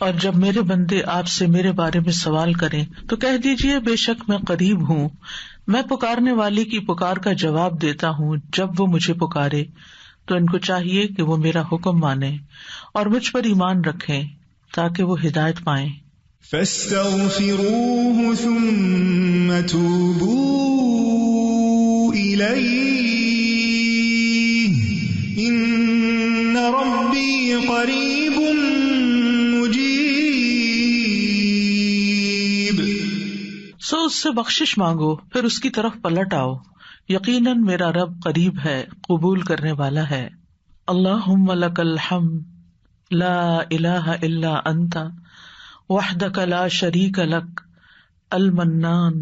اور جب میرے بندے آپ سے میرے بارے میں سوال کریں تو کہہ دیجیے بے شک میں قریب ہوں، میں پکارنے والی کی پکار کا جواب دیتا ہوں جب وہ مجھے پکارے۔ تو ان کو چاہیے کہ وہ میرا حکم مانیں اور مجھ پر ایمان رکھیں تاکہ وہ ہدایت پائیں۔ فاستغفروه ثم توبوا إليه إن ربي قريب مجيب۔ سو اس سے بخشش مانگو پھر اس کی طرف پلٹ آؤ، یقیناً میرا رب قریب ہے، قبول کرنے والا ہے۔ اللہم لک الحمد لا الہ الا انت وحدک لا شریک لک المنان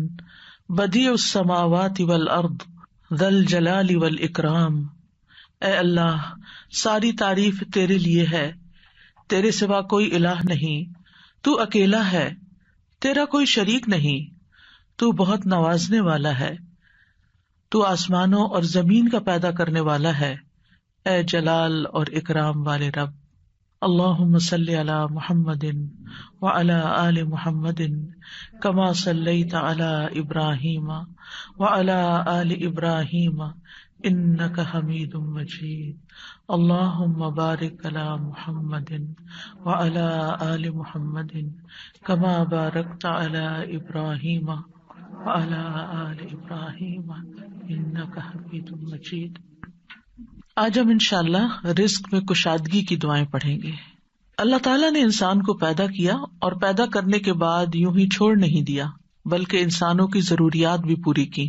بدیع السماوات والارض ذی الجلال والاکرام۔ اے اللہ، ساری تعریف تیرے لیے ہے، تیرے سوا کوئی الہ نہیں، تو اکیلا ہے، تیرا کوئی شریک نہیں، تو بہت نوازنے والا ہے، تو آسمانوں اور زمین کا پیدا کرنے والا ہے، اے جلال اور اکرام والے رب۔ اللہم صلی علی محمد وعلی آل محمد کما صلیت علی ابراہیم وعلی آل ابراہیم انک حمید مجید۔ اللہم بارک علی محمد وعلی آل محمد کما بارکت علی ابراہیم وعلی آل ابراہیم انک حمید مجید۔ آج ہم انشاءاللہ رزق میں کشادگی کی دعائیں پڑھیں گے۔ اللہ تعالیٰ نے انسان کو پیدا کیا اور پیدا کرنے کے بعد یوں ہی چھوڑ نہیں دیا، بلکہ انسانوں کی ضروریات بھی پوری کی،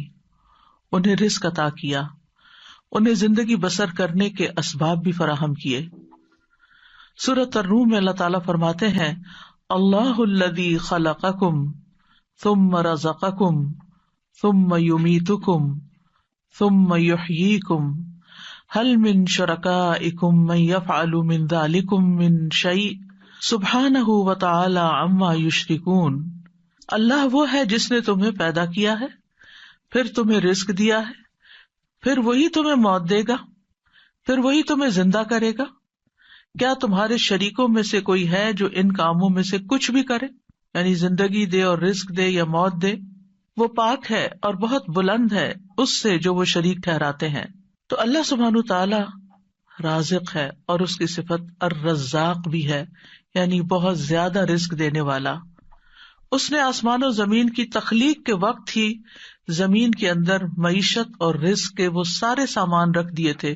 انہیں رزق عطا کیا، انہیں زندگی بسر کرنے کے اسباب بھی فراہم کیے۔ سورۃ الروم میں اللہ تعالیٰ فرماتے ہیں اللہ الذی خلقکم ثم رزقکم ثم یمیتکم ثم یحییکم هل من شرکائکم من یفعل من ذلکم من شیء سبحانہ وتعالی عما یشرکون۔ اللہ وہ ہے جس نے تمہیں پیدا کیا ہے، پھر تمہیں رزق دیا ہے، پھر وہی تمہیں موت دے گا، پھر وہی تمہیں زندہ کرے گا۔ کیا تمہارے شریکوں میں سے کوئی ہے جو ان کاموں میں سے کچھ بھی کرے، یعنی زندگی دے اور رزق دے یا موت دے؟ وہ پاک ہے اور بہت بلند ہے اس سے جو وہ شریک ٹھہراتے ہیں۔ تو اللہ سبحانہ تعالی رازق ہے اور اس کی صفت الرزاق بھی ہے، یعنی بہت زیادہ رزق دینے والا۔ اس نے آسمان و زمین کی تخلیق کے وقت ہی زمین کے اندر معیشت اور رزق کے وہ سارے سامان رکھ دیے تھے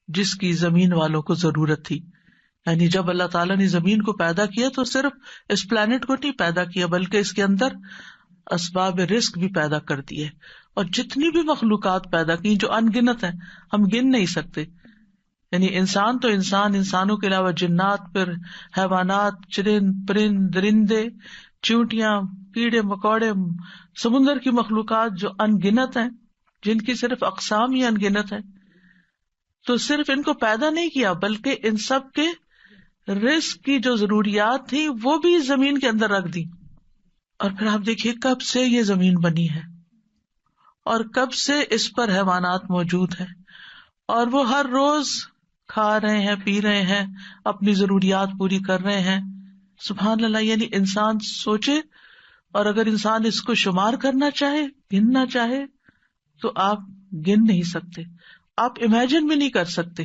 جس کی زمین والوں کو ضرورت تھی۔ یعنی جب اللہ تعالیٰ نے زمین کو پیدا کیا تو صرف اس پلانٹ کو نہیں پیدا کیا بلکہ اس کے اندر اسباب رزق بھی پیدا کر دیے، اور جتنی بھی مخلوقات پیدا کی جو ان گنت ہیں، ہم گن نہیں سکتے۔ یعنی انسان تو انسان، انسانوں کے علاوہ جنات، پھر حیوانات، چرند پرند درندے، چیونٹیاں، کیڑے مکوڑے، سمندر کی مخلوقات جو ان گنت ہیں، جن کی صرف اقسام ہی ان گنت ہیں۔ تو صرف ان کو پیدا نہیں کیا بلکہ ان سب کے رزق کی جو ضروریات تھی وہ بھی زمین کے اندر رکھ دی۔ اور پھر آپ دیکھیے کب سے یہ زمین بنی ہے اور کب سے اس پر حیوانات موجود ہیں، اور وہ ہر روز کھا رہے ہیں، پی رہے ہیں، اپنی ضروریات پوری کر رہے ہیں۔ سبحان اللہ، یعنی انسان سوچے، اور اگر انسان اس کو شمار کرنا چاہے، گننا چاہے، تو آپ گن نہیں سکتے، آپ امیجن بھی نہیں کر سکتے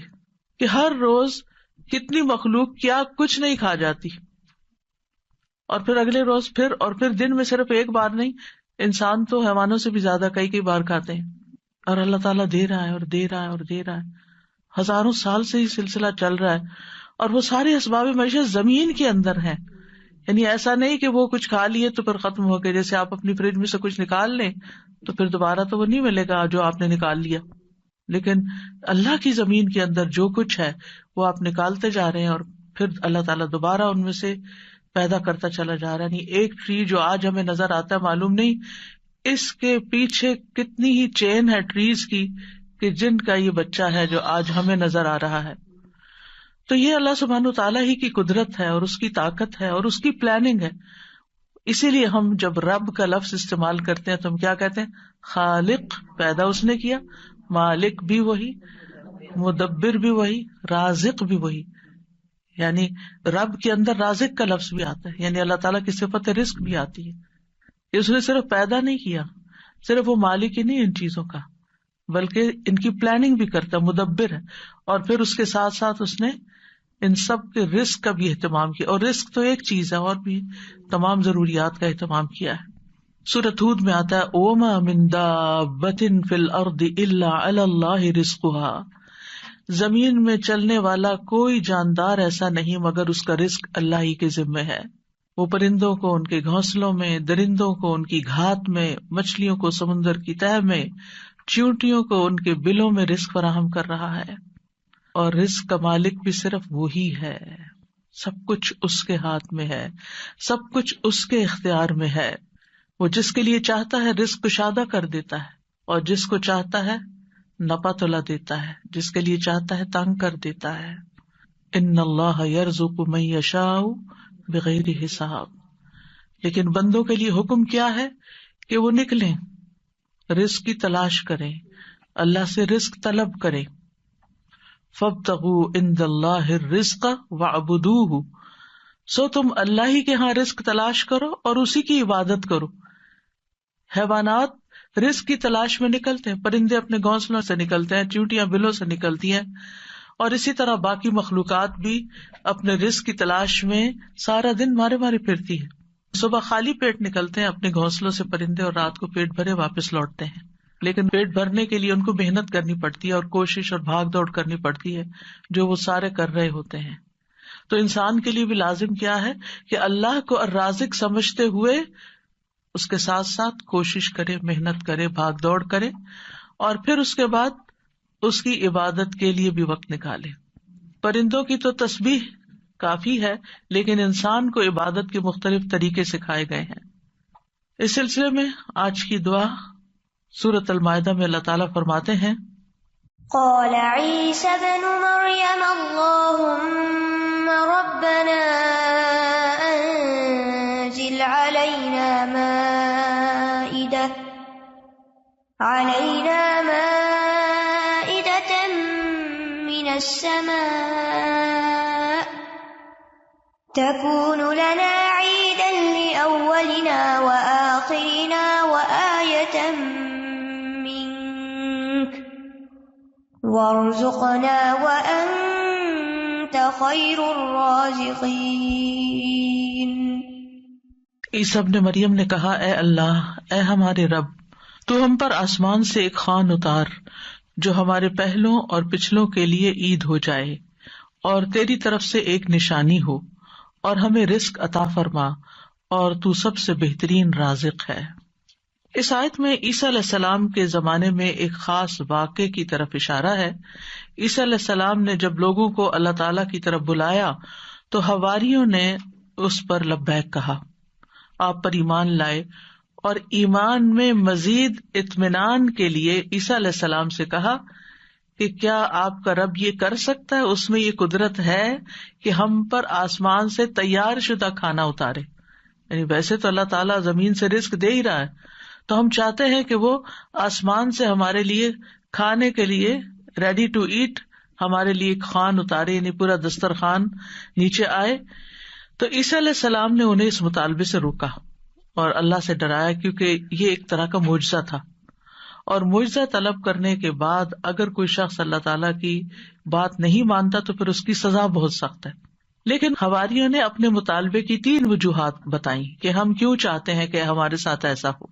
کہ ہر روز کتنی مخلوق کیا کچھ نہیں کھا جاتی، اور پھر اگلے روز پھر، اور پھر دن میں صرف ایک بار نہیں، انسان تو حیوانوں سے بھی زیادہ کئی بار کھاتے ہیں، اور اللہ تعالیٰ دے رہا ہے اور دے رہا ہے اور دے رہا ہے، ہزاروں سال سے یہ سلسلہ چل رہا ہے، اور وہ سارے اسباب معیشت زمین کے اندر ہیں۔ یعنی ایسا نہیں کہ وہ کچھ کھا لیے تو پھر ختم ہو گئے، جیسے آپ اپنی فریج میں سے کچھ نکال لیں تو پھر دوبارہ تو وہ نہیں ملے گا جو آپ نے نکال لیا، لیکن اللہ کی زمین کے اندر جو کچھ ہے وہ آپ نکالتے جا رہے ہیں، اور پھر اللہ تعالیٰ دوبارہ ان میں سے پیدا کرتا چلا جا رہا ہے۔ نہیں، ایک ٹری جو آج ہمیں نظر آتا ہے، معلوم نہیں اس کے پیچھے کتنی ہی چین ہے ٹریز کی کہ جن کا یہ بچہ ہے جو آج ہمیں نظر آ رہا ہے۔ تو یہ اللہ سبحانہ تعالیٰ ہی کی قدرت ہے اور اس کی طاقت ہے اور اس کی پلاننگ ہے۔ اسی لیے ہم جب رب کا لفظ استعمال کرتے ہیں تو ہم کیا کہتے ہیں؟ خالق، پیدا اس نے کیا، مالک بھی وہی، مدبر بھی وہی، رازق بھی وہی۔ یعنی رب کے اندر رازق کا لفظ بھی آتا ہے، یعنی اللہ تعالیٰ کی صفت رزق بھی آتی ہے۔ اس نے صرف پیدا نہیں کیا، صرف وہ مالک ہی نہیں ان چیزوں کا، بلکہ ان کی پلاننگ بھی کرتا، مدبر ہے، اور پھر اس کے ساتھ ساتھ اس نے ان سب کے رزق کا بھی اہتمام کیا، اور رزق تو ایک چیز ہے، اور بھی تمام ضروریات کا اہتمام کیا ہے۔ سورۃ ہود میں آتا ہے وَمَا مِن دَابَّةٍ فِي الْأَرْضِ إِلَّا عَلَى اللَّهِ رِزْقُهَا، زمین میں چلنے والا کوئی جاندار ایسا نہیں مگر اس کا رزق اللہ ہی کے ذمے ہے۔ وہ پرندوں کو ان کے گھونسلوں میں، درندوں کو ان کی گھات میں، مچھلیوں کو سمندر کی تہہ میں، چیونٹیوں کو ان کے بلوں میں رزق فراہم کر رہا ہے، اور رزق کا مالک بھی صرف وہی ہے۔ سب کچھ اس کے ہاتھ میں ہے، سب کچھ اس کے اختیار میں ہے۔ وہ جس کے لیے چاہتا ہے رزق کشادہ کر دیتا ہے، اور جس کو چاہتا ہے نپا تلا دیتا ہے، جس کے لیے چاہتا ہے تنگ کر دیتا ہے۔ ان اللہ یرزق من یشاء بغیر حساب، لیکن بندوں کے لیے حکم کیا ہے کہ وہ نکلیں، رزق کی تلاش کریں، اللہ سے رزق طلب کریں۔ فابتغوا عند اللہ الرزق واعبدوہ، سو تم اللہ ہی کے ہاں رزق تلاش کرو اور اسی کی عبادت کرو۔ حیوانات رزق کی تلاش میں نکلتے ہیں، پرندے اپنے گھونسلوں سے نکلتے ہیں، چیونٹیاں بلوں سے نکلتی ہیں، اور اسی طرح باقی مخلوقات بھی اپنے رزق کی تلاش میں سارا دن مارے مارے پھرتی ہے۔ صبح خالی پیٹ نکلتے ہیں اپنے گھونسلوں سے پرندے، اور رات کو پیٹ بھرے واپس لوٹتے ہیں، لیکن پیٹ بھرنے کے لیے ان کو محنت کرنی پڑتی ہے اور کوشش اور بھاگ دوڑ کرنی پڑتی ہے، جو وہ سارے کر رہے ہوتے ہیں۔ تو انسان کے لیے بھی لازم کیا ہے کہ اللہ کو الرازق سمجھتے ہوئے اس کے ساتھ ساتھ کوشش کرے، محنت کرے، بھاگ دوڑ کرے، اور پھر اس کے بعد اس کی عبادت کے لیے بھی وقت نکالے۔ پرندوں کی تو تسبیح کافی ہے، لیکن انسان کو عبادت کے مختلف طریقے سکھائے گئے ہیں۔ اس سلسلے میں آج کی دعا سورۃ المائدہ میں اللہ تعالیٰ فرماتے ہیں قال عیسی ابن مریم اللہم ربنا انزل علینا مائدة من السماء تكون لنا عيدا لأولنا وآخرنا وآية منك وارزقنا وأنت خير الرازقين۔ عیسیٰ ابن مریم نے کہا، اے اللہ، اے ہمارے رب، تو ہم پر آسمان سے ایک خوان اتار جو ہمارے پہلوں اور پچھلوں کے لیے عید ہو جائے، اور تیری طرف سے ایک نشانی ہو، اور ہمیں رزق عطا فرما، اور تو سب سے بہترین رازق ہے۔ اس آیت میں عیسیٰ علیہ السلام کے زمانے میں ایک خاص واقعے کی طرف اشارہ ہے۔ عیسیٰ علیہ السلام نے جب لوگوں کو اللہ تعالیٰ کی طرف بلایا تو حواریوں نے اس پر لبیک کہا، آپ پر ایمان لائے، اور ایمان میں مزید اطمینان کے لیے عیسیٰ علیہ السلام سے کہا کہ کیا آپ کا رب یہ کر سکتا ہے، اس میں یہ قدرت ہے کہ ہم پر آسمان سے تیار شدہ کھانا اتارے؟ یعنی ویسے تو اللہ تعالیٰ زمین سے رزق دے ہی رہا ہے، تو ہم چاہتے ہیں کہ وہ آسمان سے ہمارے لیے کھانے کے لیے ریڈی ٹو ایٹ ہمارے لیے ایک خوان اتارے، یعنی پورا دسترخوان نیچے آئے۔ تو عیسیٰ علیہ السلام نے انہیں اس مطالبے سے روکا اور اللہ سے ڈرایا، کیونکہ یہ ایک طرح کا معجزہ تھا، اور معجزہ طلب کرنے کے بعد اگر کوئی شخص اللہ تعالیٰ کی بات نہیں مانتا تو پھر اس کی سزا بہت سخت ہے۔ لیکن حواریوں نے اپنے مطالبے کی 3 وجوہات بتائیں کہ ہم کیوں چاہتے ہیں کہ ہمارے ساتھ ایسا ہو۔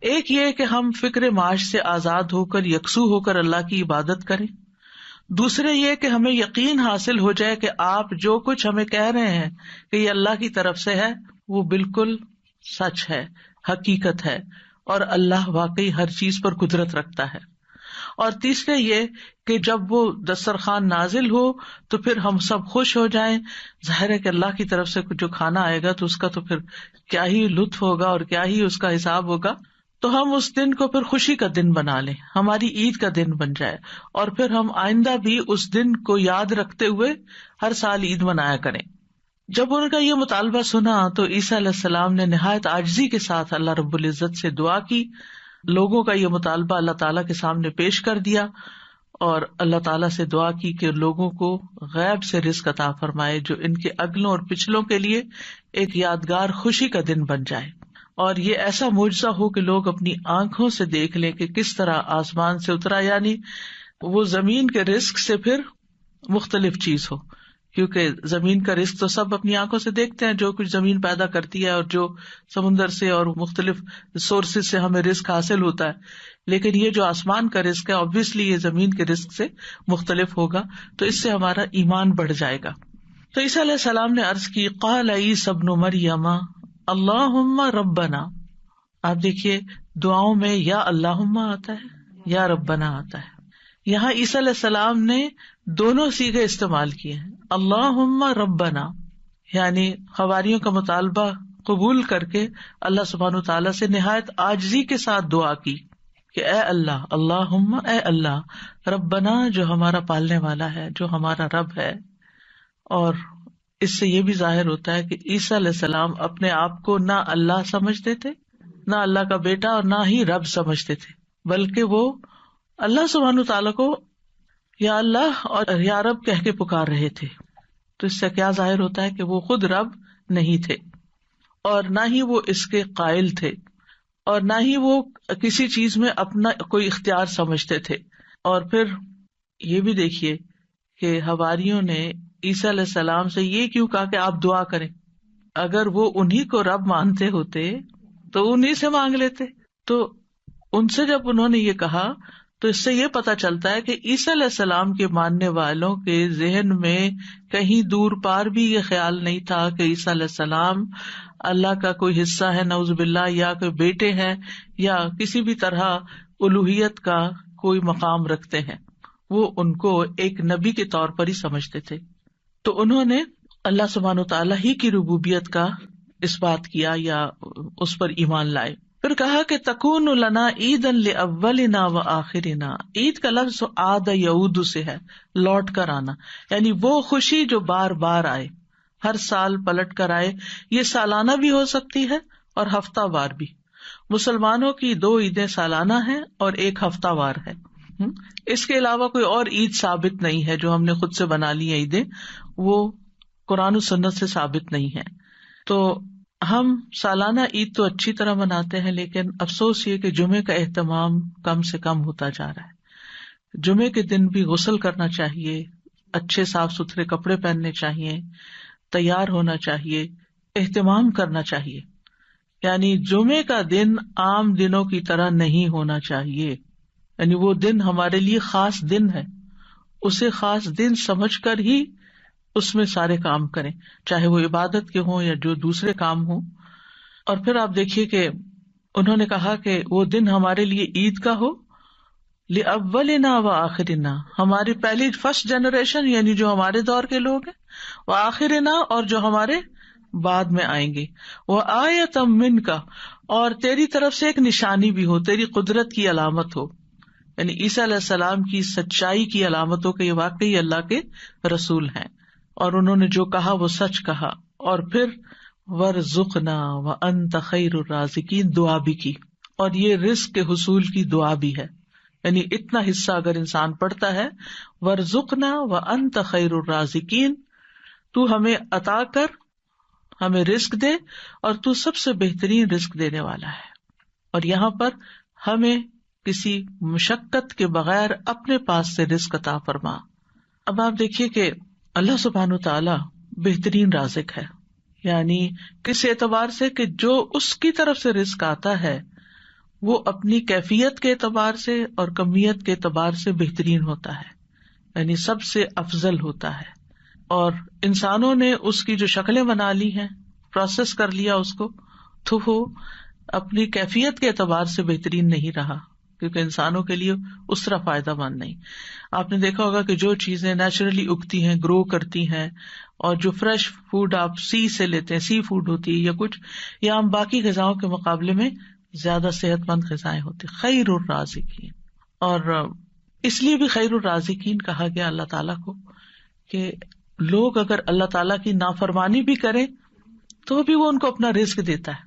ایک یہ کہ ہم فکر معاش سے آزاد ہو کر، یکسو ہو کر اللہ کی عبادت کریں۔ دوسرے یہ کہ ہمیں یقین حاصل ہو جائے کہ آپ جو کچھ ہمیں کہہ رہے ہیں کہ یہ اللہ کی طرف سے ہے، وہ بالکل سچ ہے، حقیقت ہے، اور اللہ واقعی ہر چیز پر قدرت رکھتا ہے۔ اور تیسرے یہ کہ جب وہ دسترخوان نازل ہو تو پھر ہم سب خوش ہو جائیں۔ ظاہر ہے کہ اللہ کی طرف سے جو کھانا آئے گا تو اس کا تو پھر کیا ہی لطف ہوگا اور کیا ہی اس کا حساب ہوگا، تو ہم اس دن کو پھر خوشی کا دن بنا لیں، ہماری عید کا دن بن جائے، اور پھر ہم آئندہ بھی اس دن کو یاد رکھتے ہوئے ہر سال عید منایا کریں۔ جب ان کا یہ مطالبہ سنا تو عیسیٰ علیہ السلام نے نہایت عاجزی کے ساتھ اللہ رب العزت سے دعا کی، لوگوں کا یہ مطالبہ اللہ تعالیٰ کے سامنے پیش کر دیا، اور اللہ تعالیٰ سے دعا کی کہ لوگوں کو غیب سے رزق عطا فرمائے جو ان کے اگلوں اور پچھلوں کے لیے ایک یادگار خوشی کا دن بن جائے، اور یہ ایسا معجزہ ہو کہ لوگ اپنی آنکھوں سے دیکھ لیں کہ کس طرح آسمان سے اترا، یعنی وہ زمین کے رزق سے پھر مختلف چیز ہو، کیونکہ زمین کا رزق تو سب اپنی آنکھوں سے دیکھتے ہیں، جو کچھ زمین پیدا کرتی ہے اور جو سمندر سے اور مختلف سورسز سے ہمیں رزق حاصل ہوتا ہے، لیکن یہ جو آسمان کا رزق ہے obviously یہ زمین کے رزق سے مختلف ہوگا، تو اس سے ہمارا ایمان بڑھ جائے گا۔ تو عیسیٰ علیہ السلام نے عرض کی قال عیسی ابن مریم اللہم ربنا، آپ دیکھیے دعاؤں میں یا اللہم آتا ہے یا ربنا آتا ہے، یہاں عیسیٰ علیہ السلام نے دونوں صیغے استعمال کیے ہیں، اللہم ربنا یعنی حواریوں کا مطالبہ قبول کر کے اللہ سبحانہ وتعالیٰ سے نہایت عاجزی کے ساتھ دعا کی کہ اے اللہ، اللہم اے اللہ، ربنا جو ہمارا پالنے والا ہے، جو ہمارا رب ہے۔ اور اس سے یہ بھی ظاہر ہوتا ہے کہ عیسیٰ علیہ السلام اپنے آپ کو نہ اللہ سمجھتے تھے، نہ اللہ کا بیٹا، اور نہ ہی رب سمجھتے تھے، بلکہ وہ اللہ سبحانہ تعالیٰ کو یا اللہ اور یا رب کہہ کے پکار رہے تھے۔ تو اس سے کیا ظاہر ہوتا ہے کہ وہ خود رب نہیں تھے، اور نہ ہی وہ اس کے قائل تھے، اور نہ ہی وہ کسی چیز میں اپنا کوئی اختیار سمجھتے تھے۔ اور پھر یہ بھی دیکھیے کہ حواریوں نے عیسیٰ علیہ السلام سے یہ کیوں کہا کہ آپ دعا کریں؟ اگر وہ انہی کو رب مانتے ہوتے تو انہی سے مانگ لیتے۔ تو ان سے جب انہوں نے یہ کہا تو اس سے یہ پتا چلتا ہے کہ عیسیٰ علیہ السلام کے ماننے والوں کے ذہن میں کہیں دور پار بھی یہ خیال نہیں تھا کہ عیسیٰ علیہ السلام اللہ کا کوئی حصہ ہے نعوذ باللہ، یا کوئی بیٹے ہیں، یا کسی بھی طرح الوہیت کا کوئی مقام رکھتے ہیں۔ وہ ان کو ایک نبی کے طور پر ہی سمجھتے تھے۔ تو انہوں نے اللہ سبحانہ وتعالیٰ ہی کی ربوبیت کا اس بات کیا یا اس پر ایمان لائے۔ پھر کہا کہ تکون لنا عیدا لاولنا وآخرنا، عید کا لفظ عاد یعود سے ہے، لوٹ کر آنا، یعنی وہ خوشی جو بار بار آئے، ہر سال پلٹ کر آئے۔ یہ سالانہ بھی ہو سکتی ہے اور ہفتہ وار بھی۔ مسلمانوں کی 2 عیدیں سالانہ ہیں اور 1 ہفتہ وار ہے۔ اس کے علاوہ کوئی اور عید ثابت نہیں ہے جو ہم نے خود سے بنا لی ہیں عیدیں، وہ قرآن و سنت سے ثابت نہیں ہے۔ تو ہم سالانہ عید تو اچھی طرح مناتے ہیں، لیکن افسوس یہ کہ جمعے کا اہتمام کم سے کم ہوتا جا رہا ہے۔ جمعے کے دن بھی غسل کرنا چاہیے، اچھے صاف ستھرے کپڑے پہننے چاہیے، تیار ہونا چاہیے، اہتمام کرنا چاہیے۔ یعنی جمعے کا دن عام دنوں کی طرح نہیں ہونا چاہیے، یعنی وہ دن ہمارے لیے خاص دن ہے، اسے خاص دن سمجھ کر ہی اس میں سارے کام کریں، چاہے وہ عبادت کے ہوں یا جو دوسرے کام ہوں۔ اور پھر آپ دیکھیے کہ انہوں نے کہا کہ وہ دن ہمارے لیے عید کا ہو، لأولنا وآخرنا، ہماری پہلی فرسٹ جنریشن یعنی جو ہمارے دور کے لوگ ہیں، وآخرنا اور جو ہمارے بعد میں آئیں گے، وآیۃ منک، اور تیری طرف سے ایک نشانی بھی ہو، تیری قدرت کی علامت ہو، یعنی عیسیٰ علیہ السلام کی سچائی کی علامت ہو کہ یہ واقعی اللہ کے رسول ہیں اور انہوں نے جو کہا وہ سچ کہا۔ اور پھر وارزقنا وانت خیر الرازقین، دعا بھی کی، اور یہ رزق کے حصول کی دعا بھی ہے، یعنی اتنا حصہ اگر انسان پڑھتا ہے، وارزقنا وانت خیر الرازقین، تو ہمیں عطا کر، ہمیں رزق دے، اور تو سب سے بہترین رزق دینے والا ہے، اور یہاں پر ہمیں کسی مشقت کے بغیر اپنے پاس سے رزق عطا فرما۔ اب آپ دیکھیے کہ اللہ سبحانہ تعالیٰ بہترین رازق ہے، یعنی کس اعتبار سے کہ جو اس کی طرف سے رزق آتا ہے وہ اپنی کیفیت کے اعتبار سے اور کمیت کے اعتبار سے بہترین ہوتا ہے، یعنی سب سے افضل ہوتا ہے۔ اور انسانوں نے اس کی جو شکلیں بنا لی ہیں، پروسیس کر لیا اس کو، تو وہ اپنی کیفیت کے اعتبار سے بہترین نہیں رہا، کیونکہ انسانوں کے لیے اس طرح فائدہ مند نہیں۔ آپ نے دیکھا ہوگا کہ جو چیزیں نیچرلی اگتی ہیں، گرو کرتی ہیں، اور جو فریش فوڈ آپ سی سے لیتے ہیں، سی فوڈ ہوتی ہے یا کچھ، یا ہم باقی غذاؤں کے مقابلے میں زیادہ صحت مند غذائیں ہوتی، خیر الرازقین۔ اور اس لیے بھی خیر الرازقین کہا گیا اللہ تعالیٰ کو کہ لوگ اگر اللہ تعالیٰ کی نافرمانی بھی کریں تو بھی وہ ان کو اپنا رزق دیتا ہے،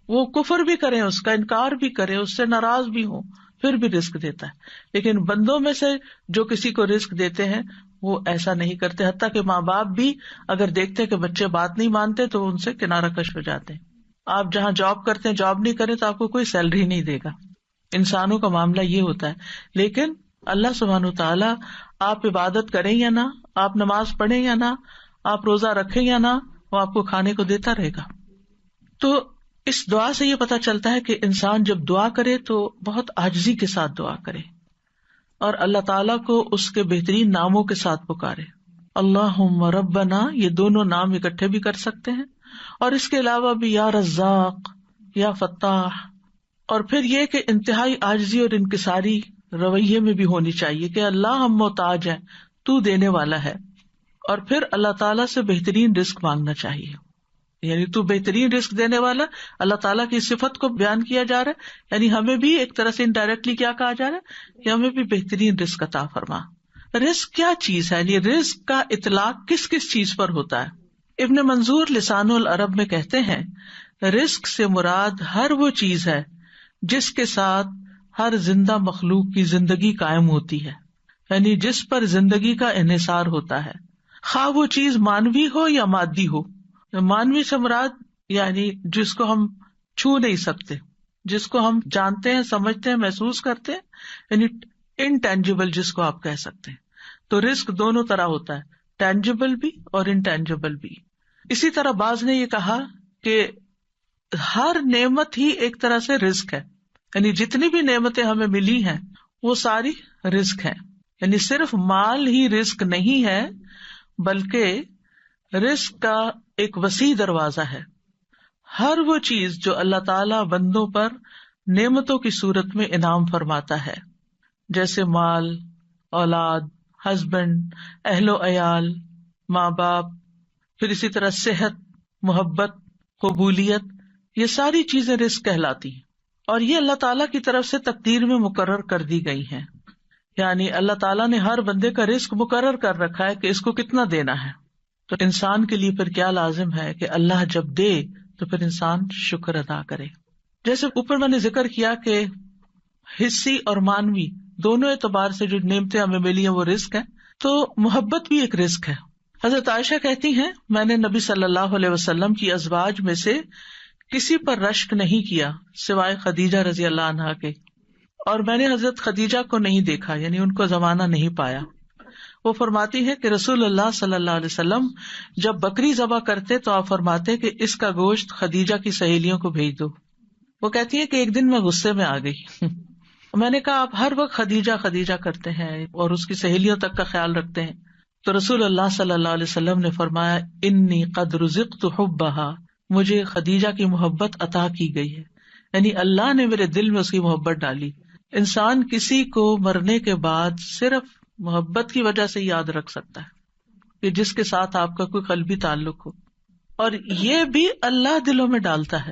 وہ کفر بھی کریں، اس کا انکار بھی کریں، اس سے ناراض بھی ہوں، پھر بھی رزق دیتا ہے. لیکن بندوں میں سے جو کسی کو رزق دیتے ہیں وہ ایسا نہیں کرتے، حتیٰ کہ ماں باپ بھی اگر دیکھتے کہ بچے بات نہیں مانتے تو ان سے کنارہ کش ہو جاتے ہیں. آپ جہاں جاب کرتے ہیں جاب نہیں کریں تو آپ کو کوئی سیلری نہیں دے گا. انسانوں کا معاملہ یہ ہوتا ہے. لیکن اللہ سبحانہ تعالیٰ آپ عبادت کریں یا نہ، آپ نماز پڑھیں یا نہ، آپ روزہ رکھیں یا نہ، وہ آپ کو کھانے کو دیتا رہے گا. تو اس دعا سے یہ پتا چلتا ہے کہ انسان جب دعا کرے تو بہت عاجزی کے ساتھ دعا کرے اور اللہ تعالیٰ کو اس کے بہترین ناموں کے ساتھ پکارے. اللہم ربنا، یہ دونوں نام اکٹھے بھی کر سکتے ہیں، اور اس کے علاوہ بھی یا رزاق، یا فتاح. اور پھر یہ کہ انتہائی عاجزی اور انکساری رویے میں بھی ہونی چاہیے کہ اللہ ہم محتاج ہیں، تو دینے والا ہے. اور پھر اللہ تعالیٰ سے بہترین رزق مانگنا چاہیے، یعنی تو بہترین رزق دینے والا. اللہ تعالیٰ کی صفت کو بیان کیا جا رہا ہے، یعنی ہمیں بھی ایک طرح سے انڈائریکٹلی کیا کہا جا رہا ہے کہ ہمیں بھی بہترین رزق عطا فرما. رزق کیا چیز ہے، یعنی رزق کا اطلاق کس کس چیز پر ہوتا ہے؟ ابن منظور لسان العرب میں کہتے ہیں رزق سے مراد ہر وہ چیز ہے جس کے ساتھ ہر زندہ مخلوق کی زندگی قائم ہوتی ہے، یعنی جس پر زندگی کا انحصار ہوتا ہے، خواہ وہ چیز مانوی ہو یا مادی ہو. مانوی سے مراد یعنی جس کو ہم چھو نہیں سکتے، جس کو ہم جانتے ہیں، سمجھتے ہیں، محسوس کرتے ہیں، یعنی انٹینجیبل جس کو آپ کہہ سکتے ہیں. تو رزق دونوں طرح ہوتا ہے، ٹینجیبل بھی اور انٹینجیبل بھی. اسی طرح بعض نے یہ کہا کہ ہر نعمت ہی ایک طرح سے رزق ہے، یعنی جتنی بھی نعمتیں ہمیں ملی ہیں وہ ساری رزق ہیں. یعنی صرف مال ہی رزق نہیں ہے بلکہ رزق کا ایک وسیع دروازہ ہے. ہر وہ چیز جو اللہ تعالی بندوں پر نعمتوں کی صورت میں انعام فرماتا ہے، جیسے مال، اولاد، ہسبینڈ، اہل و عیال، ماں باپ، پھر اسی طرح صحت، محبت، قبولیت، یہ ساری چیزیں رزق کہلاتی ہیں. اور یہ اللہ تعالیٰ کی طرف سے تقدیر میں مقرر کر دی گئی ہیں، یعنی اللہ تعالیٰ نے ہر بندے کا رزق مقرر کر رکھا ہے کہ اس کو کتنا دینا ہے. تو انسان کے لیے پھر کیا لازم ہے کہ اللہ جب دے تو پھر انسان شکر ادا کرے. جیسے اوپر میں نے ذکر کیا کہ حصی اور مانوی دونوں اعتبار سے جو نعمتیں ہمیں ملی ہیں وہ رزق ہے، تو محبت بھی ایک رزق ہے. حضرت عائشہ کہتی ہیں میں نے نبی صلی اللہ علیہ وسلم کی ازواج میں سے کسی پر رشک نہیں کیا سوائے خدیجہ رضی اللہ عنہا کے، اور میں نے حضرت خدیجہ کو نہیں دیکھا، یعنی ان کو زمانہ نہیں پایا. وہ فرماتی ہے کہ رسول اللہ صلی اللہ علیہ وسلم جب بکری ذبح کرتے تو آپ فرماتے کہ اس کا گوشت خدیجہ کی سہیلیوں کو بھیج دو. وہ کہتی ہے کہ ایک دن میں غصے میں آ گئی. میں نے کہا آپ ہر وقت خدیجہ خدیجہ کرتے ہیں اور اس کی سہیلیوں تک کا خیال رکھتے ہیں. تو رسول اللہ صلی اللہ علیہ وسلم نے فرمایا انی قد رزقت حبھا، مجھے خدیجہ کی محبت عطا کی گئی ہے، یعنی اللہ نے میرے دل میں اس کی محبت ڈالی. انسان کسی کو مرنے کے بعد صرف محبت کی وجہ سے یاد رکھ سکتا ہے کہ جس کے ساتھ آپ کا کوئی قلبی تعلق ہو، اور یہ بھی اللہ دلوں میں ڈالتا ہے.